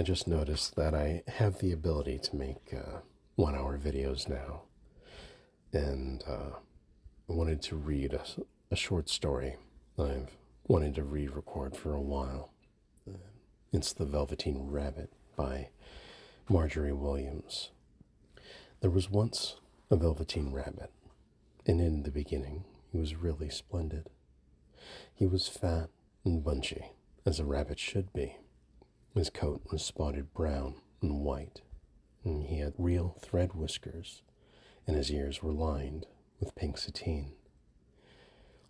I just noticed that I have the ability to make 1 hour videos now, and I wanted to read a short story I've wanted to re-record for a while. It's The Velveteen Rabbit by Margery Williams. There was once a velveteen rabbit, and in the beginning he was really splendid. He was fat and bunchy, as a rabbit should be. His coat was spotted brown and white, and he had real thread whiskers, and his ears were lined with pink sateen.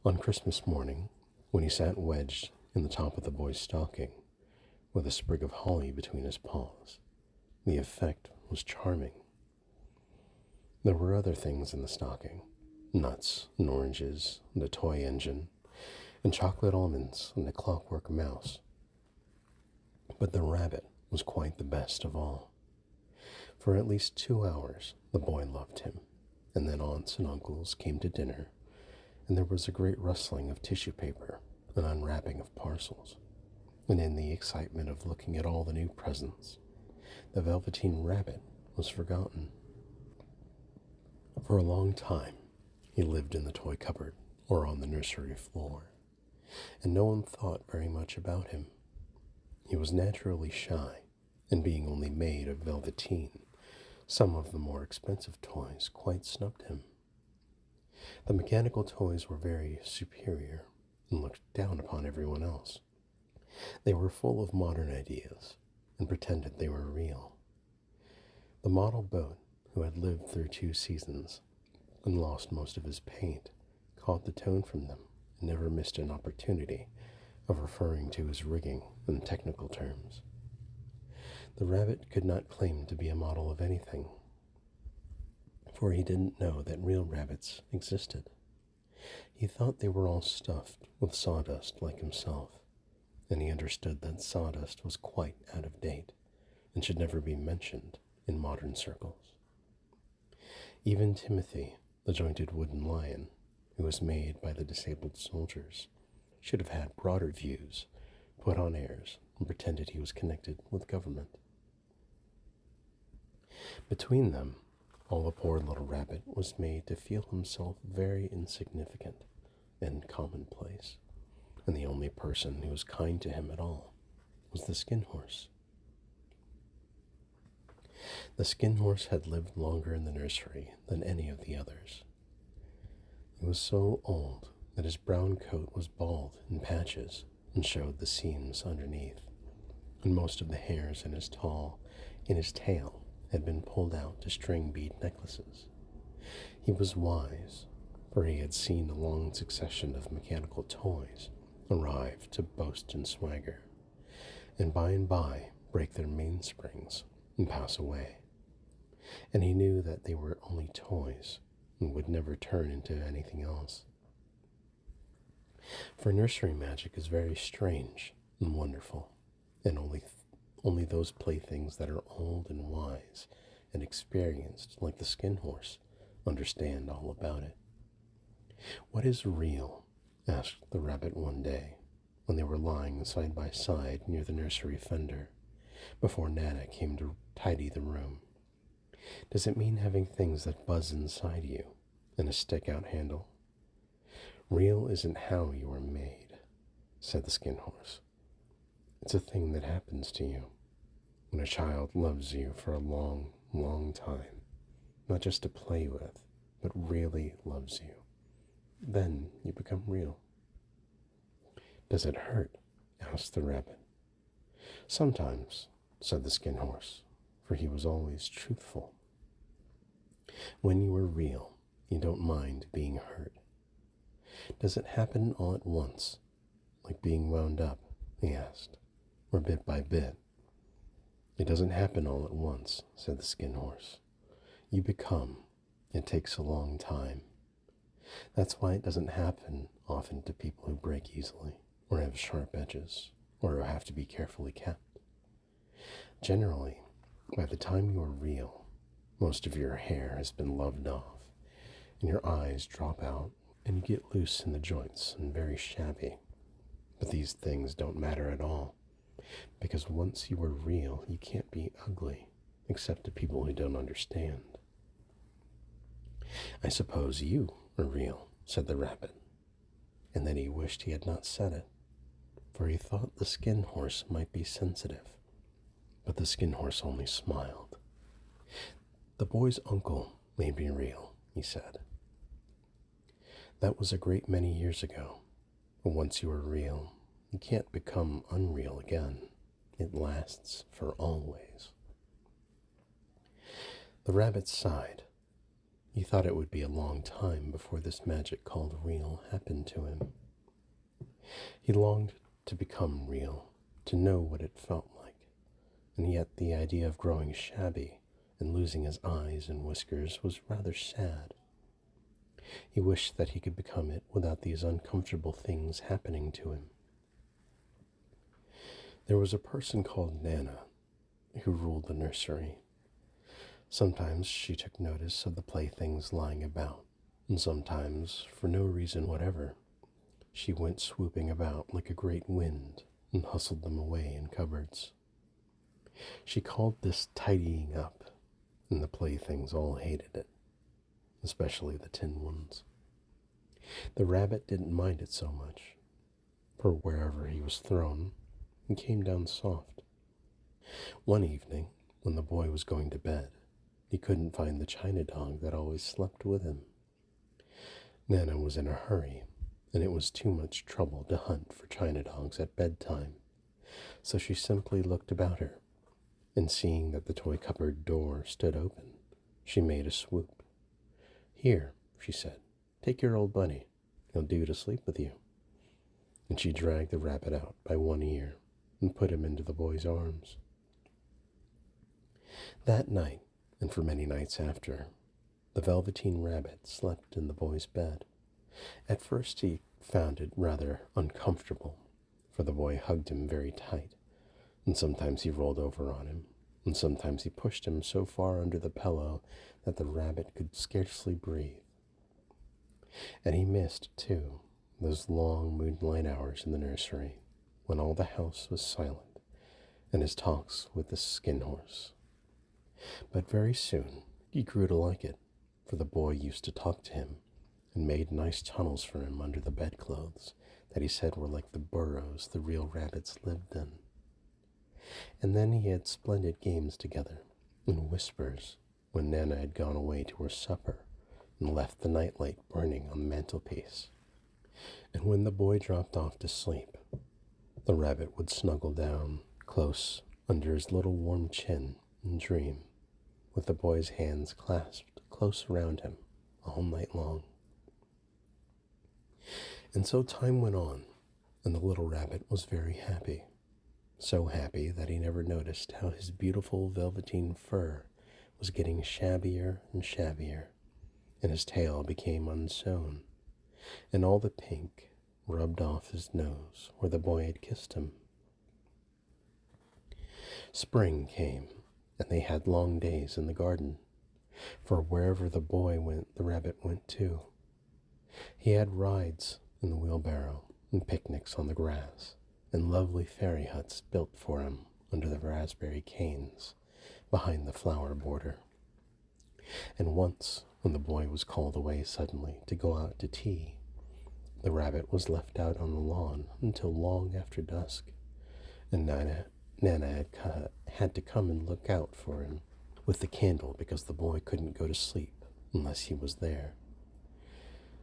On Christmas morning, when he sat wedged in the top of the boy's stocking, with a sprig of holly between his paws, the effect was charming. There were other things in the stocking: nuts and oranges, and a toy engine, and chocolate almonds, and a clockwork mouse. But the rabbit was quite the best of all. For at least 2 hours the boy loved him, and then aunts and uncles came to dinner, and there was a great rustling of tissue paper and unwrapping of parcels. And in the excitement of looking at all the new presents, the Velveteen Rabbit was forgotten. For a long time, he lived in the toy cupboard or on the nursery floor, and no one thought very much about him. He was naturally shy, and being only made of velveteen, some of the more expensive toys quite snubbed him. The mechanical toys were very superior and looked down upon everyone else. They were full of modern ideas and pretended they were real. The model boat, who had lived through 2 seasons and lost most of his paint, caught the tone from them and never missed an opportunity of referring to his rigging in technical terms. The rabbit could not claim to be a model of anything, for he didn't know that real rabbits existed. He thought they were all stuffed with sawdust like himself, and he understood that sawdust was quite out of date and should never be mentioned in modern circles. Even Timothy, the jointed wooden lion, who was made by the disabled soldiers, should have had broader views, put on airs, and pretended he was connected with government. Between them, all the poor little rabbit was made to feel himself very insignificant and commonplace, and the only person who was kind to him at all was the skin horse. The skin horse had lived longer in the nursery than any of the others. He was so old that his brown coat was bald in patches and showed the seams underneath, and most of the hairs in his tail had been pulled out to string bead necklaces. He was wise, for he had seen a long succession of mechanical toys arrive to boast and swagger, and by break their mainsprings and pass away. And he knew that they were only toys and would never turn into anything else. For nursery magic is very strange and wonderful, and only those playthings that are old and wise and experienced, like the skin horse, understand all about it. "What is real?" asked the rabbit one day, when they were lying side by side near the nursery fender, before Nana came to tidy the room. "Does it mean having things that buzz inside you and a stick-out handle?" "Real isn't how you are made," said the skin horse. "It's a thing that happens to you when a child loves you for a long, long time, not just to play with, but really loves you. Then you become real." "Does it hurt?" asked the rabbit. "Sometimes," said the skin horse, for he was always truthful. "When you are real, you don't mind being hurt." "Does it happen all at once, like being wound up?" he asked, "or bit by bit?" "It doesn't happen all at once," said the skin horse. "You become. It takes a long time. That's why it doesn't happen often to people who break easily, or have sharp edges, or who have to be carefully kept. Generally, by the time you are real, most of your hair has been loved off, and your eyes drop out, and you get loose in the joints and very shabby. But these things don't matter at all. Because once you are real, you can't be ugly, except to people who don't understand. I suppose you are real, said the rabbit, and then he wished he had not said it, for he thought the skin horse might be sensitive. But the skin horse only smiled. The boy's uncle may be real, he said. That was a great many years ago. But once you are real, you can't become unreal again. It lasts for always. The rabbit sighed. He thought it would be a long time before this magic called real happened to him. He longed to become real, to know what it felt like, and yet the idea of growing shabby and losing his eyes and whiskers was rather sad. He wished that he could become it without these uncomfortable things happening to him. There was a person called Nana who ruled the nursery. Sometimes she took notice of the playthings lying about, and sometimes, for no reason whatever, she went swooping about like a great wind and hustled them away in cupboards. She called this tidying up, and the playthings all hated it, especially the tin ones. The rabbit didn't mind it so much, for wherever he was thrown, he came down soft. One evening, when the boy was going to bed, he couldn't find the china dog that always slept with him. Nana was in a hurry, and it was too much trouble to hunt for china dogs at bedtime, so she simply looked about her, and seeing that the toy cupboard door stood open, she made a swoop. Here, she said, take your old bunny. He'll do to sleep with you. And she dragged the rabbit out by one ear and put him into the boy's arms. That night, and for many nights after, the Velveteen rabbit slept in the boy's bed. At first he found it rather uncomfortable, for the boy hugged him very tight, and sometimes he rolled over on him, and sometimes he pushed him so far under the pillow that the rabbit could scarcely breathe. And he missed, too, those long moonlight hours in the nursery when all the house was silent, and his talks with the skin horse. But very soon he grew to like it, for the boy used to talk to him and made nice tunnels for him under the bedclothes that he said were like the burrows the real rabbits lived in. And then he had splendid games together, in whispers, when Nana had gone away to her supper and left the nightlight burning on the mantelpiece. And when the boy dropped off to sleep, the rabbit would snuggle down close under his little warm chin and dream, with the boy's hands clasped close around him all night long. And so time went on, and the little rabbit was very happy, so happy that he never noticed how his beautiful velveteen fur was getting shabbier and shabbier, and his tail became unsewn, and all the pink rubbed off his nose where the boy had kissed him. Spring came, and they had long days in the garden, for wherever the boy went, the rabbit went too. He had rides in the wheelbarrow, and picnics on the grass, and lovely fairy huts built for him under the raspberry canes behind the flower border. And once, when the boy was called away suddenly to go out to tea, the rabbit was left out on the lawn until long after dusk, and Nana had to come and look out for him with the candle because the boy couldn't go to sleep unless he was there.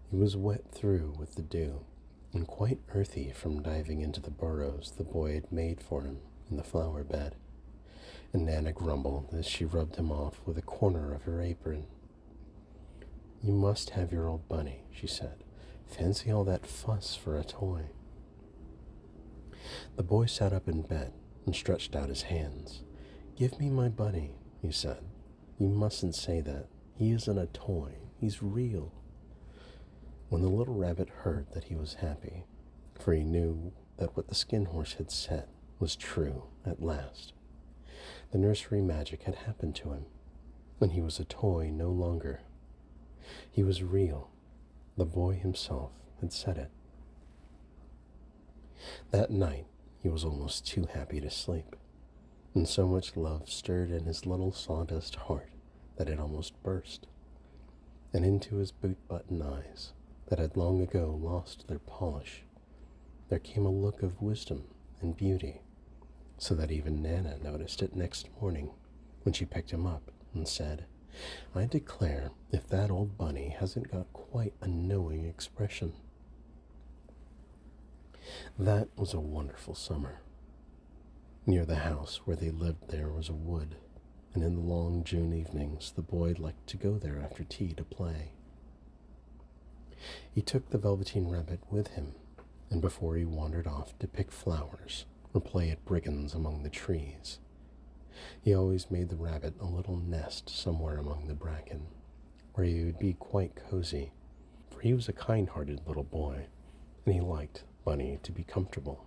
He was wet through with the dew and quite earthy from diving into the burrows the boy had made for him in the flower bed, and Nana grumbled as she rubbed him off with a corner of her apron. You must have your old bunny, she said. Fancy all that fuss for a toy. The boy sat up in bed and stretched out his hands. Give me my bunny, he said. You mustn't say that. He isn't a toy. He's real. When the little rabbit heard that he was happy, for he knew that what the skin horse had said was true at last, the nursery magic had happened to him, and he was a toy no longer. He was real. The boy himself had said it. That night, he he was almost too happy to sleep, and so much love stirred in his little sawdust heart that it almost burst, and into his boot-button eyes that had long ago lost their polish there came a look of wisdom and beauty, so that even Nana noticed it next morning when she picked him up and said, "I declare if that old bunny hasn't got quite a knowing expression." That was a wonderful summer. Near the house where they lived there was a wood, and in the long June evenings the boy liked to go there after tea to play. He took the Velveteen Rabbit with him, and before he wandered off to pick flowers or play at brigands among the trees, he always made the rabbit a little nest somewhere among the bracken, where he would be quite cozy, for he was a kind-hearted little boy, and he liked Bunny to be comfortable.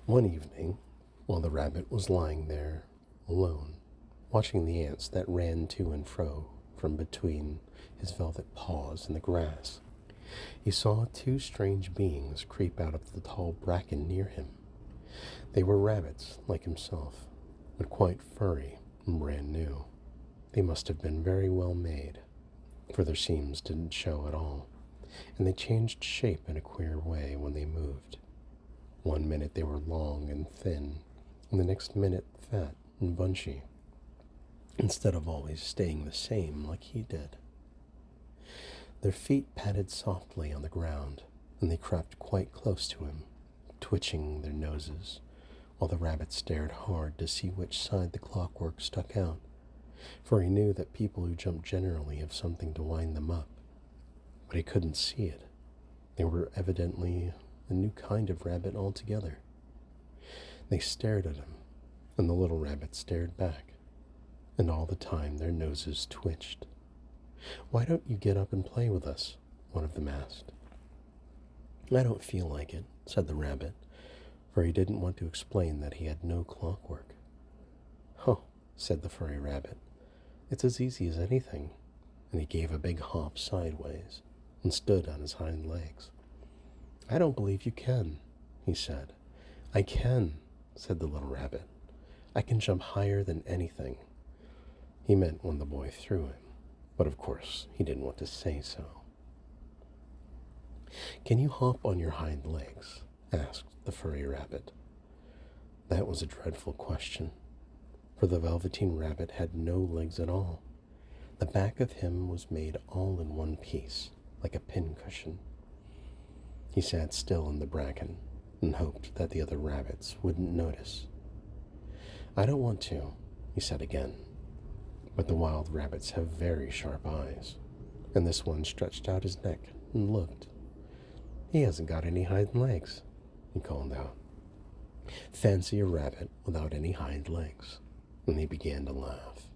One evening, while the rabbit was lying there alone, watching the ants that ran to and fro from between his velvet paws in the grass, he saw two strange beings creep out of the tall bracken near him. They were rabbits like himself, but quite furry and brand new. They must have been very well made, for their seams didn't show at all, and they changed shape in a queer way when they moved. One minute they were long and thin, and the next minute fat and bunchy, instead of always staying the same like he did. Their feet patted softly on the ground, and they crept quite close to him, twitching their noses, while the rabbit stared hard to see which side the clockwork stuck out, for he knew that people who jumped generally have something to wind them up. But he couldn't see it. They were evidently a new kind of rabbit altogether. They stared at him, and the little rabbit stared back, and all the time their noses twitched. "Why don't you get up and play with us?" one of them asked. "I don't feel like it," said the rabbit, for he didn't want to explain that he had no clockwork. "Oh," said the furry rabbit, "it's as easy as anything," and he gave a big hop sideways and stood on his hind legs. "I don't believe you can," he said. "I can," said the little rabbit. "I can jump higher than anything." He meant when the boy threw him, but of course he didn't want to say so. "Can you hop on your hind legs?" asked the furry rabbit. That was a dreadful question, for the Velveteen Rabbit had no legs at all. The back of him was made all in one piece, like a pincushion. He sat still in the bracken and hoped that the other rabbits wouldn't notice. "I don't want to," he said again, but the wild rabbits have very sharp eyes, and this one stretched out his neck and looked. "He hasn't got any hind legs," he called out. "Fancy a rabbit without any hind legs," and he began to laugh.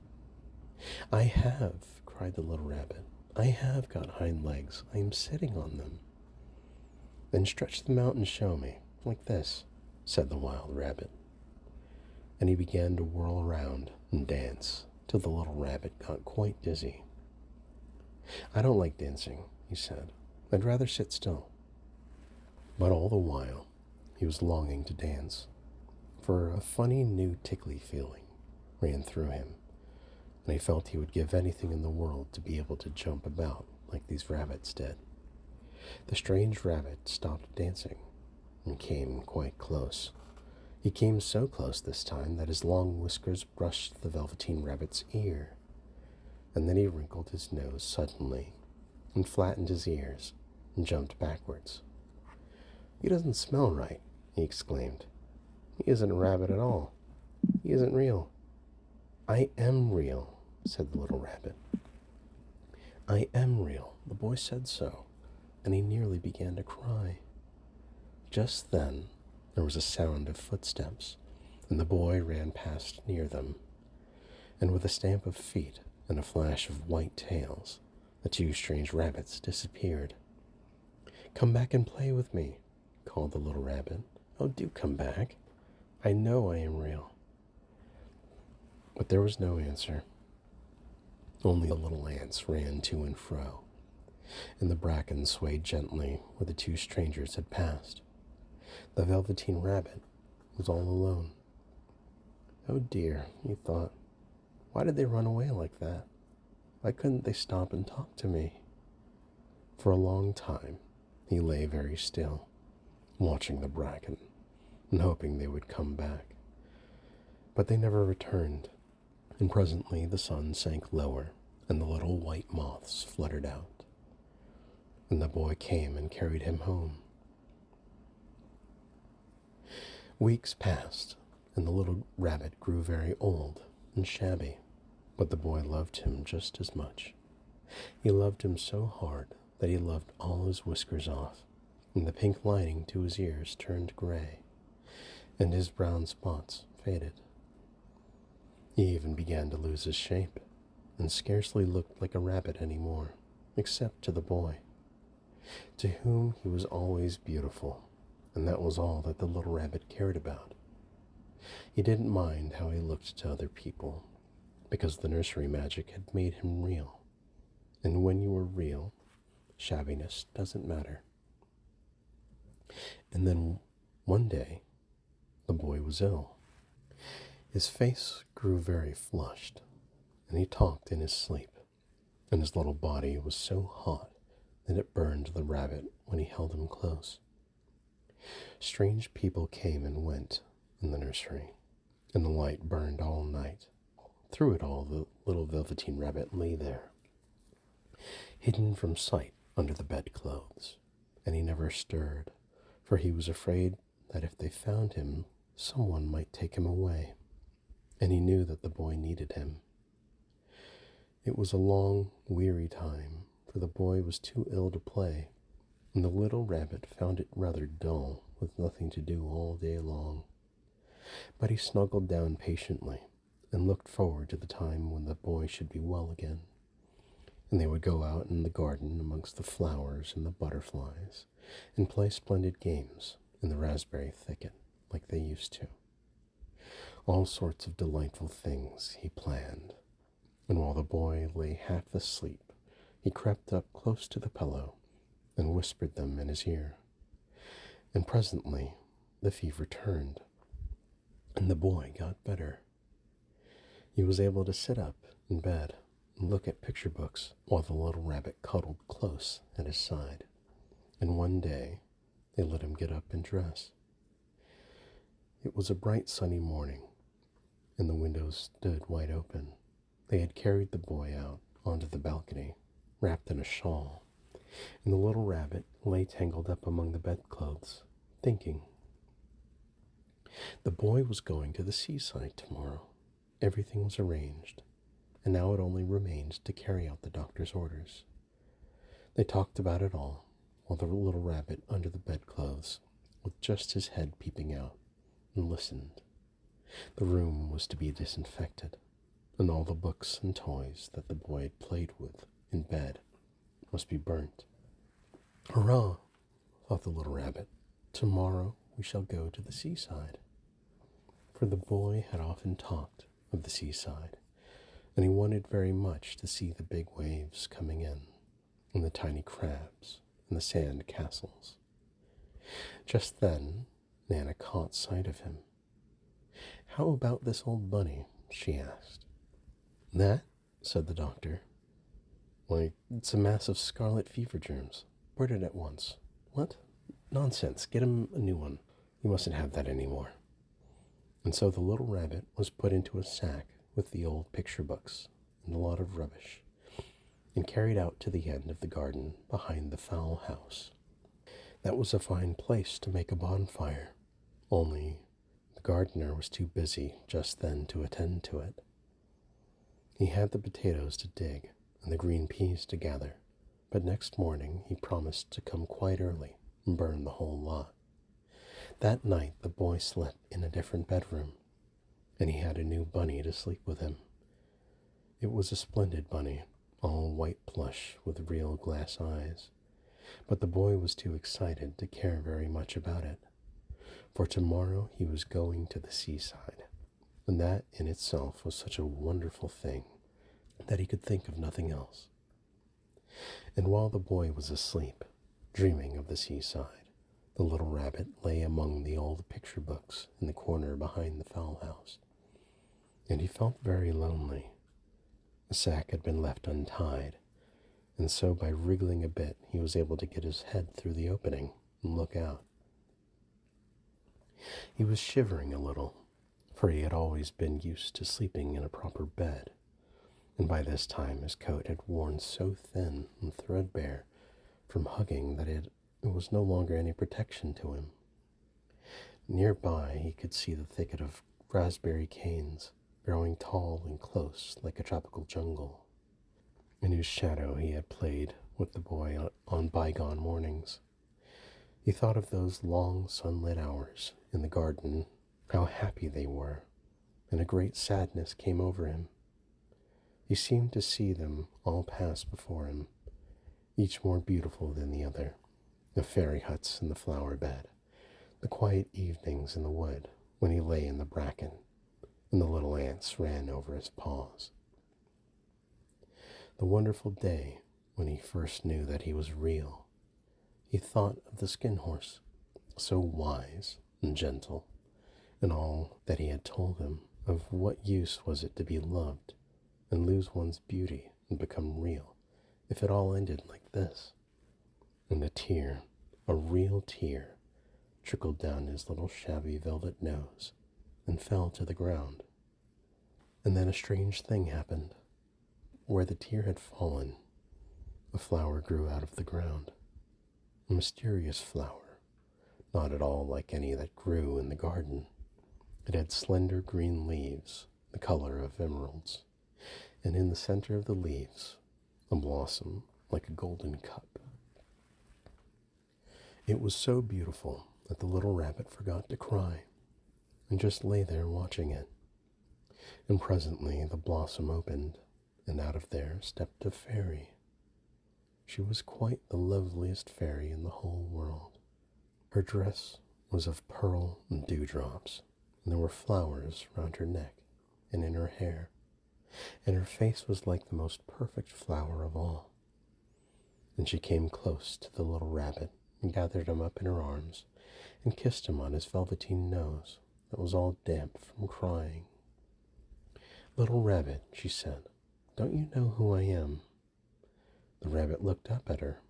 "I have," cried the little rabbit. "I have got hind legs. I am sitting on them." "Then stretch them out and show me, like this," said the wild rabbit. And he began to whirl around and dance till the little rabbit got quite dizzy. "I don't like dancing," he said. "I'd rather sit still." But all the while he was longing to dance, for a funny new tickly feeling ran through him, and he felt he would give anything in the world to be able to jump about like these rabbits did. The strange rabbit stopped dancing and came quite close. He came so close this time that his long whiskers brushed the Velveteen Rabbit's ear, and then he wrinkled his nose suddenly and flattened his ears and jumped backwards. "He doesn't smell right," he exclaimed. "He isn't a rabbit at all. He isn't real." "I am real," said the little rabbit. "I am real. The boy said so," and he nearly began to cry. Just then there was a sound of footsteps, and the boy ran past near them, and with a stamp of feet and a flash of white tails, the two strange rabbits disappeared. "Come back and play with me," called the little rabbit. "Oh, do come back. I know I am real." But there was no answer. Only the little ants ran to and fro, and the bracken swayed gently where the two strangers had passed. The Velveteen Rabbit was all alone. Oh dear, he thought. Why did they run away like that? Why couldn't they stop and talk to me? For a long time, he lay very still, watching the bracken and hoping they would come back. But they never returned, and presently the sun sank lower and the little white moths fluttered out. And the boy came and carried him home. Weeks passed, and the little rabbit grew very old and shabby, but the boy loved him just as much. He loved him so hard that he loved all his whiskers off, and the pink lining to his ears turned gray, and his brown spots faded. He even began to lose his shape, and scarcely looked like a rabbit any more, except to the boy, to whom he was always beautiful, and that was all that the little rabbit cared about. He didn't mind how he looked to other people, because the nursery magic had made him real, and when you are real, shabbiness doesn't matter. And then one day, the boy was ill. His face grew very flushed, and he talked in his sleep, and his little body was so hot that it burned the rabbit when he held him close. Strange people came and went in the nursery, and the light burned all night. Through it all, the little Velveteen Rabbit lay there, hidden from sight under the bedclothes, and he never stirred, for he was afraid that if they found him, someone might take him away, and he knew that the boy needed him. It was a long, weary time, for the boy was too ill to play, and the little rabbit found it rather dull, with nothing to do all day long. But he snuggled down patiently, and looked forward to the time when the boy should be well again, and they would go out in the garden amongst the flowers and the butterflies, and play splendid games in the raspberry thicket like they used to. All sorts of delightful things he planned, and while the boy lay half asleep, he crept up close to the pillow and whispered them in his ear. And presently the fever turned, and the boy got better. He was able to sit up in bed and look at picture books while the little rabbit cuddled close at his side. And one day they let him get up and dress. It was a bright sunny morning, and the windows stood wide open. They had carried the boy out onto the balcony, wrapped in a shawl, and the little rabbit lay tangled up among the bedclothes, thinking. The boy was going to the seaside tomorrow. Everything was arranged, and now it only remained to carry out the doctor's orders. They talked about it all, while the little rabbit under the bedclothes, with just his head peeping out, and listened. The room was to be disinfected, and all the books and toys that the boy had played with in bed must be burnt. Hurrah, thought the little rabbit. Tomorrow we shall go to the seaside. For the boy had often talked of the seaside, and he wanted very much to see the big waves coming in, and the tiny crabs, and the sand castles. Just then Nana caught sight of him. How about this old bunny? She asked. That, said the doctor. Why, it's a mass of scarlet fever germs. Burn it at once. What? Nonsense. Get him a new one. You mustn't have that any more. And so the little rabbit was put into a sack with the old picture books and a lot of rubbish, and carried out to the end of the garden behind the fowl house. That was a fine place to make a bonfire, only the gardener was too busy just then to attend to it. He had the potatoes to dig and the green peas to gather, but next morning he promised to come quite early and burn the whole lot. That night the boy slept in a different bedroom, and he had a new bunny to sleep with him. It was a splendid bunny, all white plush with real glass eyes, but the boy was too excited to care very much about it, for tomorrow he was going to the seaside, and that in itself was such a wonderful thing that he could think of nothing else. And while the boy was asleep, dreaming of the seaside, The little rabbit lay among the old picture books in the corner behind the fowl house, and he felt very lonely. The sack had been left untied, and so by wriggling a bit he was able to get his head through the opening and look out. He was shivering a little, for he had always been used to sleeping in a proper bed, and by this time his coat had worn so thin and threadbare from hugging that it was no longer any protection to him. Nearby he could see the thicket of raspberry canes, growing tall and close like a tropical jungle, in whose shadow he had played with the boy on bygone mornings. He thought of those long sunlit hours in the garden, how happy they were, and a great sadness came over him. He seemed to see them all pass before him, each more beautiful than the other. The fairy huts in the flower bed, the quiet evenings in the wood when he lay in the bracken, and the little ants ran over his paws. The wonderful day when he first knew that he was real. He thought of the skin horse, so wise and gentle, and all that he had told him. Of what use was it to be loved and lose one's beauty and become real if it all ended like this? And a tear, a real tear, trickled down his little shabby velvet nose and fell to the ground. And then a strange thing happened. Where the tear had fallen, a flower grew out of the ground. A mysterious flower, not at all like any that grew in the garden. It had slender green leaves, the color of emeralds, and in the center of the leaves, a blossom like a golden cup. It was so beautiful that the little rabbit forgot to cry and just lay there watching it. And presently the blossom opened, and out of there stepped a fairy. She was quite the loveliest fairy in the whole world. Her dress was of pearl and dewdrops, and there were flowers round her neck and in her hair, and her face was like the most perfect flower of all. And she came close to the little rabbit and gathered him up in her arms and kissed him on his velveteen nose that was all damp from crying. "Little rabbit," she said, "don't you know who I am?" The rabbit looked up at her,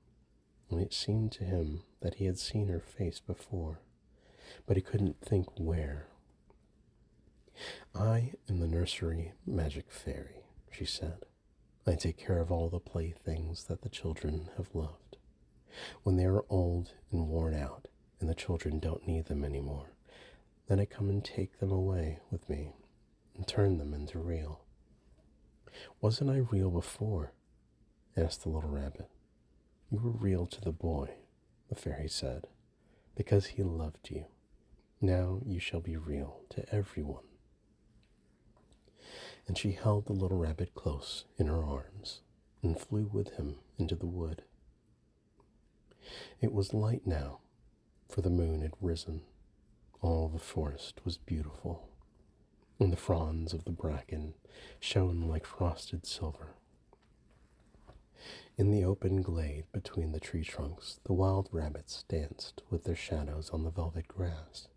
and it seemed to him that he had seen her face before, but he couldn't think where. "I am the nursery magic fairy," she said. "I take care of all the playthings that the children have loved. When they are old and worn out, and the children don't need them anymore, then I come and take them away with me and turn them into real." "Wasn't I real before?" asked the little rabbit. "You were real to the boy," the fairy said, "because he loved you. Now you shall be real to everyone." And she held the little rabbit close in her arms and flew with him into the wood. It was light now, for the moon had risen. All the forest was beautiful, and the fronds of the bracken shone like frosted silver. In the open glade between the tree trunks, the wild rabbits danced with their shadows on the velvet grass.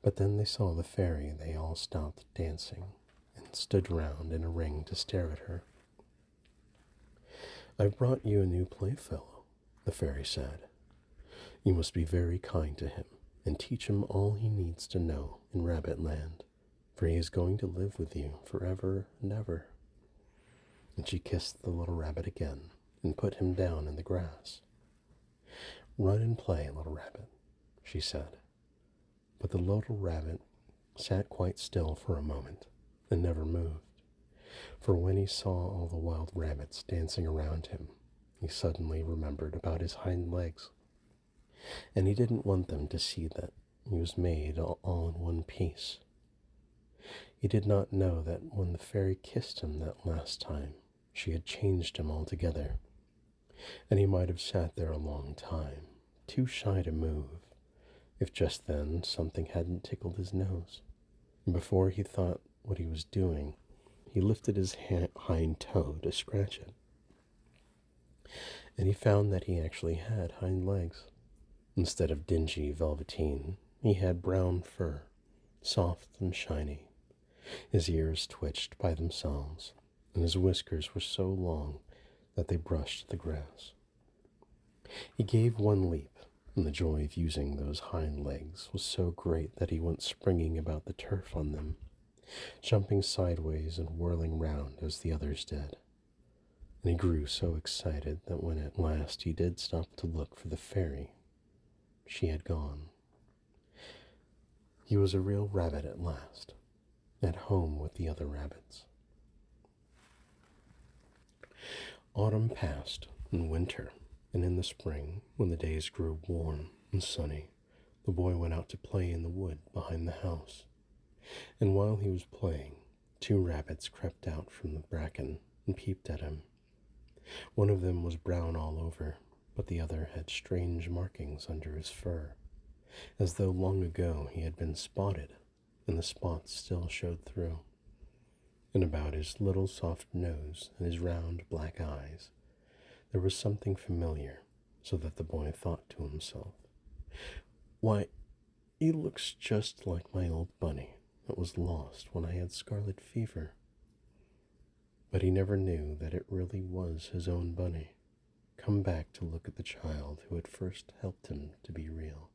But then they saw the fairy, and they all stopped dancing and stood round in a ring to stare at her. "I've brought you a new playfellow," the fairy said. "You must be very kind to him and teach him all he needs to know in Rabbit Land, for he is going to live with you forever and ever." And she kissed the little rabbit again and put him down in the grass. "Run and play, little rabbit," she said. But the little rabbit sat quite still for a moment and never moved, for when he saw all the wild rabbits dancing around him, he suddenly remembered about his hind legs, and he didn't want them to see that he was made all in one piece. He did not know that when the fairy kissed him that last time, she had changed him altogether, and he might have sat there a long time, too shy to move, if just then something hadn't tickled his nose. And before he thought what he was doing, he lifted his hind toe to scratch it, and he found that he actually had hind legs. Instead of dingy velveteen, he had brown fur, soft and shiny. His ears twitched by themselves, and his whiskers were so long that they brushed the grass. He gave one leap, and the joy of using those hind legs was so great that he went springing about the turf on them, jumping sideways and whirling round as the others did. And he grew so excited that when at last he did stop to look for the fairy, she had gone. He was a real rabbit at last, at home with the other rabbits. Autumn passed, and winter, and in the spring, when the days grew warm and sunny, the boy went out to play in the wood behind the house. And while he was playing, two rabbits crept out from the bracken and peeped at him. One of them was brown all over, but the other had strange markings under his fur, as though long ago he had been spotted, and the spots still showed through. And about his little soft nose and his round black eyes there was something familiar, so that the boy thought to himself, "Why, he looks just like my old bunny that was lost when I had scarlet fever." But he never knew that it really was his own bunny, come back to look at the child who had first helped him to be real.